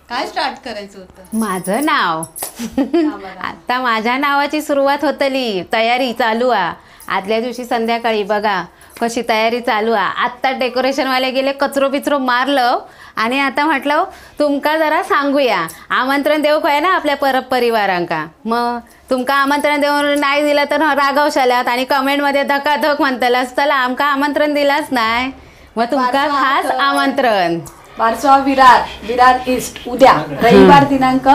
काय स्टार्ट करायचं होतं? माझं नाव आता माझ्या नावाची सुरुवात होतली, तयारी चालू आहे. आदल्या दिवशी संध्याकाळी बघा कशी तयारी आहे. आत्ता डेकोरेशनवाले गेले, कचरो बिचरो मारलं आणि आता म्हटलं तुमका जरा सांगूया, आमंत्रण देऊ काय ना आपल्या परिवारांका. मग तुमका आमंत्रण देऊन नाही दिलं तर रागवशाल्यात आणि कमेंटमध्ये धकाधक म्हणतलास, चला आमका आमंत्रण दिलाच नाही. मग तुमका खास आमंत्रण बारसोवा विरार ईस्ट उद्या रविवार दिनांक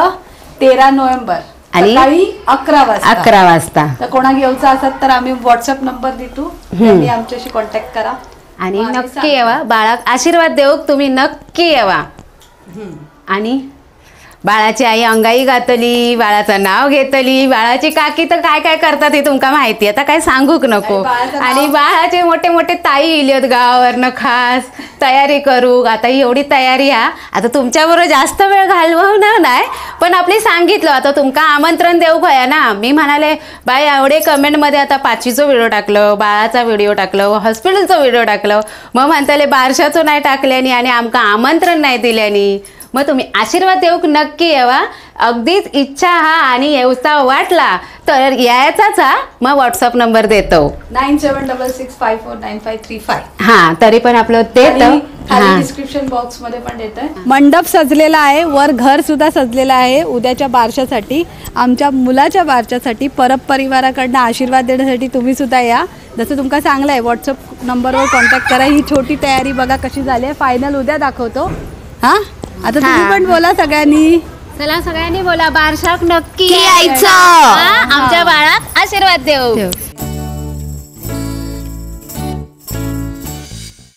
13 नोव्हेंबर आणि सकाळी 11 वाजता. तर कोणाक येऊचं असत तर आम्ही व्हॉट्सअप नंबर देतो, त्यांनी आमच्याशी कॉन्टॅक्ट करा आणि नक्की येवा. बाळाक आशीर्वाद देऊ तुम्ही, नक्की येवा. आणि बाळाची आई अंगाई घातली, बाळाचं नाव घेतली, बाळाची काकी तर काय काय करतात हे तुमका माहिती, आता काय सांगूक नको. आणि बाळाचे मोठे मोठे ताई इलेत गावावरनं खास तयारी करू. आता ही एवढी तयारी हा, आता तुमच्याबरोबर जास्त वेळ घालवणार नाही, पण आपली सांगितलं आता तुमका आमंत्रण देऊ खया ना. मी म्हणाले बाई एवढे कमेंटमध्ये आता 5वीचं व्हिडिओ टाकलं, बाळाचा व्हिडिओ टाकलं, हॉस्पिटलचं व्हिडिओ टाकलं, मग म्हणताले बारशाचं नाही टाकल्यानी आणि आमका आमंत्रण नाही दिल्यानी. मग तुम्ही आशीर्वाद देऊक नक्की येवा. अगदीच इच्छा हा आणि येऊचा वाटला तर यायचाच हा. मग व्हॉट्सअप नंबर देतो 9766549535. हा, तरी पण आपलं देतो. डिस्क्रिप्शन बॉक्स मध्ये पण देतोय. मंडप सजलेला आहे, वर घर सुद्धा सजलेला आहे. उद्याच्या बारशासाठी, आमच्या मुलाच्या बारशासाठी, परब परिवाराकडनं आशीर्वाद देण्यासाठी तुम्ही सुद्धा या. जसं तुमका सांगलं आहे व्हॉट्सअप नंबरवर कॉन्टॅक्ट करा. ही छोटी तयारी बघा कशी झाली आहे. फायनल उद्या दाखवतो. हा, आता तुम्ही पण बोला सगळ्यांनी. चला सगळ्यांनी बोला, बारशाक नक्की यायचं. आमच्या बाळात आशीर्वाद देऊ.